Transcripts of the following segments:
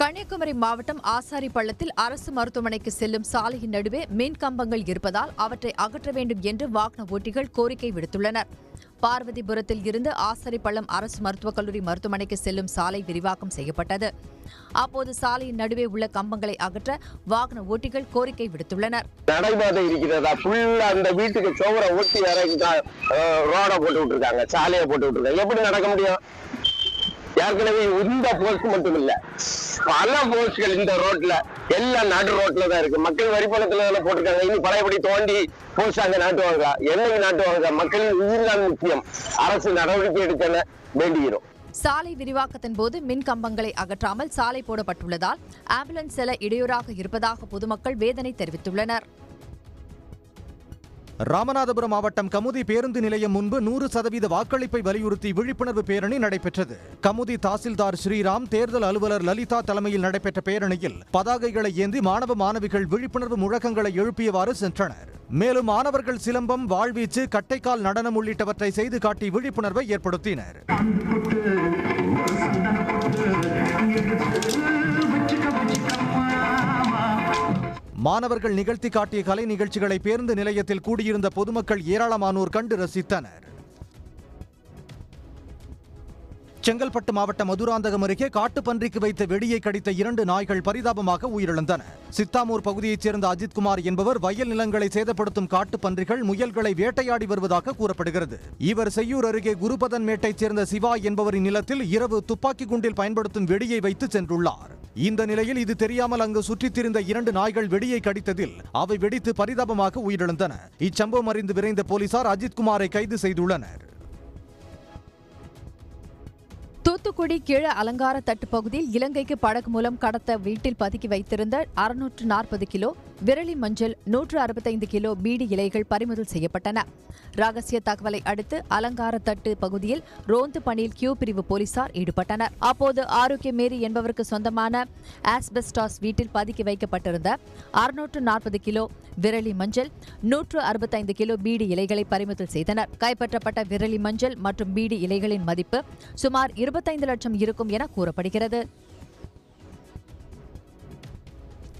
கன்னியாகுமரி மாவட்டம் ஆசாரிப்பள்ளத்தில் அரசு மருத்துவமனைக்கு செல்லும் சாலையின் நடுவே மின் கம்பங்கள் இருப்பதால் அவற்றை அகற்ற வேண்டும் என்று வாகன ஓட்டிகள் கோரிக்கை விடுத்துள்ளனர். பார்வதிபுரத்தில் இருந்து ஆசாரிப்பள்ளம் அரசு மருத்துவக் கல்லூரி மருத்துவமனைக்கு செல்லும் சாலை விரிவாக்கம் செய்யப்பட்டது. அப்போது சாலையின் நடுவே உள்ள கம்பங்களை அகற்ற வாகன ஓட்டிகள் கோரிக்கை விடுத்துள்ளனர். நடைபாதை இருக்கிறதா ஃபுல்லா அந்த வீட்டுக்கு சோவரை ஒட்டி ரோட போட்டு விட்டுருக்காங்க, சாலையை போட்டு விட்டுருக்காங்க. எப்படி நடக்க முடியும்? ஏற்கனவே இந்த போஸ்ட் மட்டும் இல்ல, பல போஸ்ட்கள் இந்த ரோட்ல எல்லாம் நடு ரோட்ல தான் இருக்கு. மக்கள் வரிப்பணத்துல போட்டிருக்காங்க. இனி பழையபடி தோண்டி போஸ்ட் அங்க நாட்டுவாங்க. என்னைக்கு நாட்டுவாங்க? மக்களின் உயிர்தான் முக்கியம். அரசு நடவடிக்கை எடுக்க வேண்டியிருக்கும். சாலை விரிவாக்கத்தின் போது மின் கம்பங்களை அகற்றாமல் சாலை போடப்பட்டுள்ளதால் ஆம்புலன்ஸ் செல்ல இடையூறாக இருப்பதாக பொதுமக்கள் வேதனை தெரிவித்துள்ளனர். ராமநாதபுரம் மாவட்டம் கமுதி பேருந்து நிலையம் முன்பு 100% வாக்களிப்பை வலியுறுத்தி விழிப்புணர்வு பேரணி நடைபெற்றது. கமுதி தாசில்தார் ஸ்ரீராம், தேர்தல் அலுவலர் லலிதா தலைமையில் நடைபெற்ற பேரணியில் பதாகைகளை ஏந்தி மாணவ மாணவிகள் விழிப்புணர்வு முழக்கங்களை எழுப்பியவாறு சென்றனர். மேலும் மாணவர்கள் சிலம்பம், வாழ்வீச்சு, கட்டைக்கால் நடனம் உள்ளிட்டவற்றை செய்து காட்டி விழிப்புணர்வை ஏற்படுத்தினர். மாணவர்கள் நிகழ்த்தி காட்டிய கலை நிகழ்ச்சிகளை பேருந்து நிலையத்தில் கூடியிருந்த பொதுமக்கள் ஏராளமானோர் கண்டு ரசித்தனர். செங்கல்பட்டு மாவட்டம் மதுராந்தகம் அருகே காட்டுப்பன்றிக்கு வைத்த வெடியை கடித்த 2 நாய்கள் பரிதாபமாக உயிரிழந்தன. சித்தாமூர் பகுதியைச் சேர்ந்த அஜித்குமார் என்பவர் வயல் நிலங்களை சேதப்படுத்தும் காட்டுப்பன்றிகள், முயல்களை வேட்டையாடி வருவதாக கூறப்படுகிறது. இவர் செய்யூர் அருகே குருபதன் மேட்டைச் சேர்ந்த சிவா என்பவரின் நிலத்தில் இரவு துப்பாக்கி குண்டில் பயன்படுத்தும் வெடியை வைத்து சென்றுள்ளார். இந்த நிலையில் இது தெரியாமல் அங்கு சுற்றித் திரிந்த 2 நாய்கள் வெடியை கடித்ததில் அவை வெடித்து பரிதாபமாக உயிரிழந்தன. இச்சம்பவம் அறிந்து விரைந்த போலீசார் அஜித்குமாரை கைது செய்துள்ளனர். தூத்துக்குடி கீழ அலங்கார தட்டு பகுதியில் இலங்கைக்கு படகு மூலம் கடத்த வீட்டில் பதுக்கி வைத்திருந்த 640 கிலோ விரலி மஞ்சள், 165 கிலோ பீடி இலைகள் பறிமுதல் செய்யப்பட்டன. ரகசிய தகவலை அடுத்து அலங்கார தட்டு பகுதியில் ரோந்து பணியில் கியூ பிரிவு போலீசார் ஈடுபட்டனர். அப்போது ஆரோக்கிய மேரி என்பவருக்கு சொந்தமான ஆஸ்பெஸ்டாஸ் வீட்டில் பதுக்கி வைக்கப்பட்டிருந்த 640 கிலோ விரலி மஞ்சள், 165 கிலோ பீடி இலைகளை பறிமுதல் செய்தனர். கைப்பற்றப்பட்ட விரலி மஞ்சள் மற்றும் பீடி இலைகளின் மதிப்பு சுமார் 25 லட்சம் இருக்கும் என கூறப்படுகிறது.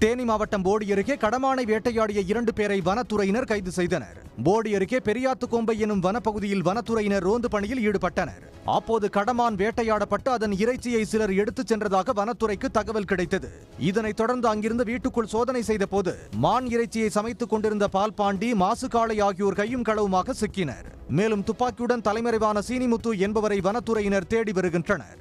தேனி மாவட்டம் போடி அருகே கடமானை வேட்டையாடிய 2 பேரை வனத்துறையினர் கைது செய்தனர். போடி அருகே பெரியாத்துக்கோம்பை எனும் வனப்பகுதியில் வனத்துறையினர் ரோந்து பணியில் ஈடுபட்டனர். அப்போது கடமான் வேட்டையாடப்பட்டு அதன் இறைச்சியை சிலர் எடுத்துச் சென்றதாக வனத்துறைக்கு தகவல் கிடைத்தது. இதனைத் தொடர்ந்து அங்கிருந்து வீட்டுக்குள் சோதனை செய்த போது மான் இறைச்சியை சமைத்துக் கொண்டிருந்த பால்பாண்டி, மாசுகாளை ஆகியோர் கையும் களவுமாக சிக்கினர். மேலும் துப்பாக்கியுடன் தலைமறைவான சீனிமுத்து என்பவரை வனத்துறையினர் தேடி வருகின்றனர்.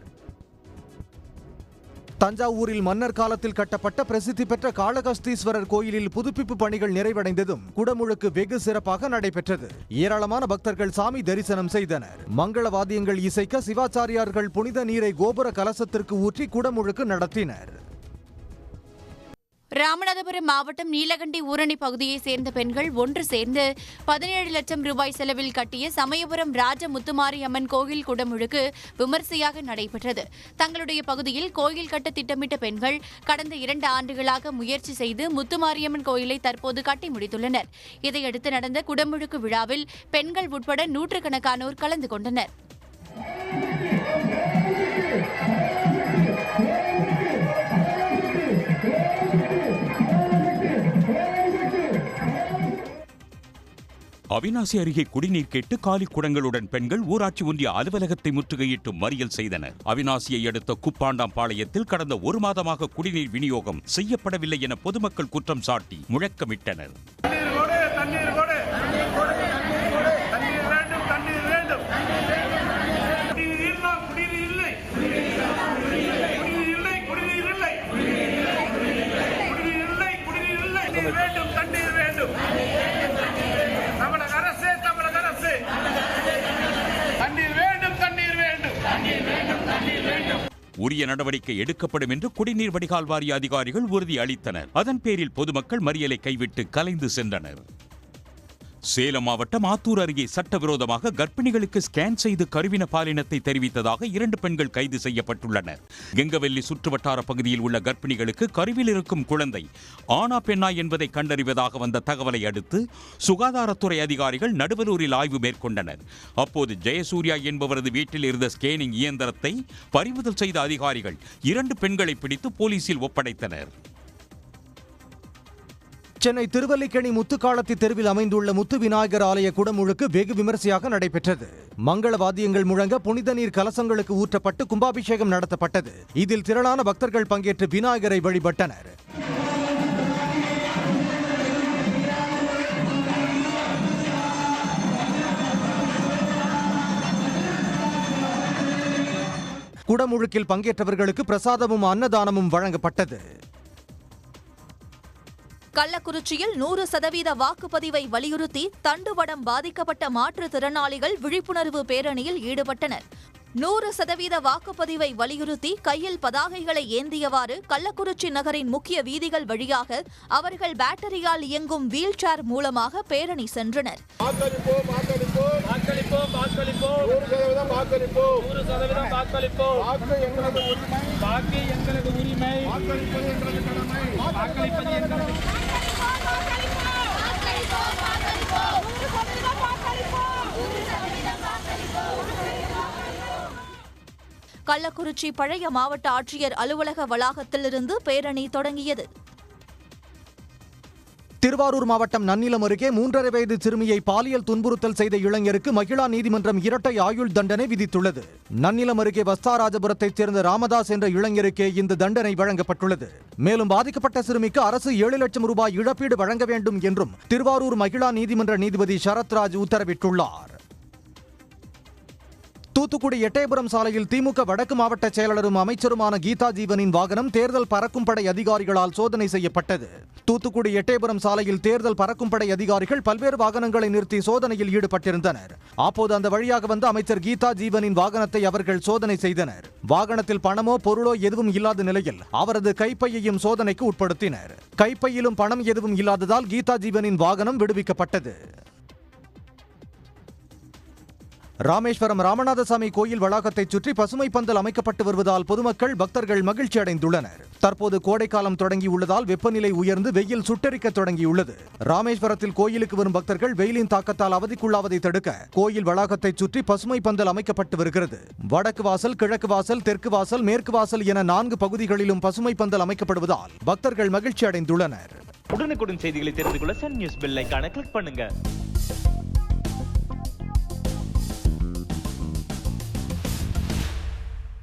தஞ்சாவூரில் மன்னர் காலத்தில் கட்டப்பட்ட பிரசித்தி பெற்ற காளகஸ்தீஸ்வரர் கோயிலில் புதுப்பிப்பு பணிகள் நிறைவடைந்ததும் குடமுழுக்கு வெகு சிறப்பாக நடைபெற்றது. ஏராளமான பக்தர்கள் சாமி தரிசனம் செய்தனர். மங்கள வாத்தியங்கள் இசைக்க சிவாச்சாரியார்கள் புனித நீரை கோபுர கலசத்திற்கு ஊற்றி குடமுழுக்கு நடத்தினர். ராமநாதபுரம் மாவட்டம் நீலகண்டி ஊரணி பகுதியைச் சேர்ந்த பெண்கள் ஒன்று சேர்ந்து 17 லட்சம் ரூபாய் செலவில் கட்டிய சமயபுரம் ராஜ முத்துமாரியம்மன் கோயில் குடமுழுக்கு விமர்சையாக நடைபெற்றது. தங்களுடைய பகுதியில் கோயில் கட்ட திட்டமிட்ட பெண்கள் கடந்த 2 ஆண்டுகளாக முயற்சி செய்து முத்துமாரியம்மன் கோயிலை தற்போது கட்டி முடித்துள்ளனர். இதையடுத்து நடந்த குடமுழுக்கு விழாவில் பெண்கள் உட்பட நூற்றுக்கணக்கானோர் கலந்து கொண்டனர். அவிநாசி அருகே குடிநீர் கேட்டு காலி குடங்களுடன் பெண்கள் ஊராட்சி ஒன்றிய அலுவலகத்தை முற்றுகையிட்டு மறியல் செய்தனர். அவிநாசியை அடுத்த குப்பாண்டாம்பாளையத்தில் கடந்த 1 மாதமாக குடிநீர் விநியோகம் செய்யப்படவில்லை என பொதுமக்கள் குற்றம் சாட்டி முழக்கமிட்டனர். உரிய நடவடிக்கை எடுக்கப்படும் என்று குடிநீர் வடிகால் வாரிய அதிகாரிகள் உறுதி அளித்தனர். அதன் பேரில் பொதுமக்கள் மறியலை கைவிட்டு கலைந்து சென்றனர். சேலம் மாவட்டம் ஆத்தூர் அருகே சட்டவிரோதமாக கர்ப்பிணிகளுக்கு ஸ்கேன் செய்து கருவின பாலினத்தை தெரிவித்ததாக 2 பெண்கள் கைது செய்யப்பட்டுள்ளனர். கெங்கவெல்லி சுற்றுவட்டார பகுதியில் உள்ள கர்ப்பிணிகளுக்கு கருவில் இருக்கும் குழந்தை ஆனா பெண்ணா என்பதை கண்டறிவதாக வந்த தகவலை அடுத்து சுகாதாரத்துறை அதிகாரிகள் நடுவலூரில் ஆய்வு மேற்கொண்டனர். அப்போது ஜெயசூர்யா என்பவரது வீட்டில் இருந்த ஸ்கேனிங் இயந்திரத்தை பறிமுதல் செய்த அதிகாரிகள் 2 பெண்களை பிடித்து போலீசில் ஒப்படைத்தனர். சென்னை திருவல்லிக்கேணி முத்துக்காலத்தி தெருவில் அமைந்துள்ள முத்து விநாயகர் ஆலய குடமுழுக்கு வெகு விமரிசையாக நடைபெற்றது. மங்கள வாத்தியங்கள் முழங்க புனித நீர் கலசங்களுக்கு ஊற்றப்பட்டு கும்பாபிஷேகம் நடத்தப்பட்டது. இதில் திரளான பக்தர்கள் பங்கேற்று விநாயகரை வழிபட்டனர். குடமுழுக்கில் பங்கேற்றவர்களுக்கு பிரசாதமும் அன்னதானமும் வழங்கப்பட்டது. கள்ளக்குறிச்சியில் 100% வாக்குப்பதிவை வலியுறுத்தி தண்டுவடம் பாதிக்கப்பட்ட மாற்றுத்திறனாளிகள் விழிப்புணர்வு பேரணியில் ஈடுபட்டனர். 100% வாக்குப்பதிவை வலியுறுத்தி கையில் பதாகைகளை ஏந்தியவாறு கள்ளக்குறிச்சி நகரின் முக்கிய வீதிகள் வழியாக அவர்கள் பேட்டரியால் இயங்கும் வீல் சேர் மூலமாக பேரணி சென்றனர். கள்ளக்குறிச்சி பழைய மாவட்ட ஆட்சியர் அலுவலக வளாகத்திலிருந்து பேரணி தொடங்கியது. திருவாரூர் மாவட்டம் நன்னிலம் அருகே 3.5 வயது சிறுமியை பாலியல் துன்புறுத்தல் செய்த இளைஞருக்கு மகிழா நீதிமன்றம் இரட்டை ஆயுள் தண்டனை விதித்துள்ளது. நன்னிலம் அருகே வஸ்தாராஜபுரத்தைச் சேர்ந்த ராமதாஸ் என்ற இளைஞருக்கே இந்த தண்டனை வழங்கப்பட்டுள்ளது. மேலும் பாதிக்கப்பட்ட சிறுமிக்கு அரசு 7 லட்சம் ரூபாய் இழப்பீடு வழங்க வேண்டும் என்றும் திருவாரூர் மகிழா நீதிமன்ற நீதிபதி சரத்ராஜ் உத்தரவிட்டுள்ளார். தூத்துக்குடி எட்டயபுரம் சாலையில் திமுக வடக்கு மாவட்ட செயலாளரும் அமைச்சருமான கீதா ஜீவனின் வாகனம் தேர்தல் பறக்கும் படை அதிகாரிகளால் சோதனை செய்யப்பட்டது. தூத்துக்குடி எட்டயபுரம் சாலையில் தேர்தல் பறக்கும் படை அதிகாரிகள் பல்வேறு வாகனங்களை நிறுத்தி சோதனையில் ஈடுபட்டிருந்தனர். அப்போது அந்த வழியாக வந்த அமைச்சர் கீதா ஜீவனின் வாகனத்தை அவர்கள் சோதனை செய்தனர். வாகனத்தில் பணமோ பொருளோ எதுவும் இல்லாத நிலையில் அவரது கைப்பையையும் சோதனைக்கு உட்படுத்தினர். கைப்பையிலும் பணம் எதுவும் இல்லாததால் கீதா ஜீவனின் வாகனம் விடுவிக்கப்பட்டது. ராமேஸ்வரம் ராமநாதசாமி கோயில் வளாகத்தை சுற்றி பசுமை பந்தல் அமைக்கப்பட்டு வருவதால் பொதுமக்கள் பக்தர்கள் மகிழ்ச்சி அடைந்துள்ளனர். தற்போது கோடைக்காலம் தொடங்கியுள்ளதால் வெப்பநிலை உயர்ந்து வெயில் சுட்டெரிக்க தொடங்கியுள்ளது. ராமேஸ்வரத்தில் கோயிலுக்கு வரும் பக்தர்கள் வெயிலின் தாக்கத்தால் அவதிக்குள்ளாவதை தடுக்க கோயில் வளாகத்தை சுற்றி பசுமை பந்தல் அமைக்கப்பட்டு வருகிறது. வடக்கு வாசல், கிழக்கு வாசல், தெற்கு வாசல், மேற்கு வாசல் என 4 பகுதிகளிலும் பசுமை பந்தல் அமைக்கப்படுவதால் பக்தர்கள் மகிழ்ச்சி அடைந்துள்ளனர். உடனுக்குடன் செய்திகளை தெரிந்து கொள்ள சன் நியூஸ் பெல் ஐகானை கிளிக் பண்ணுங்க.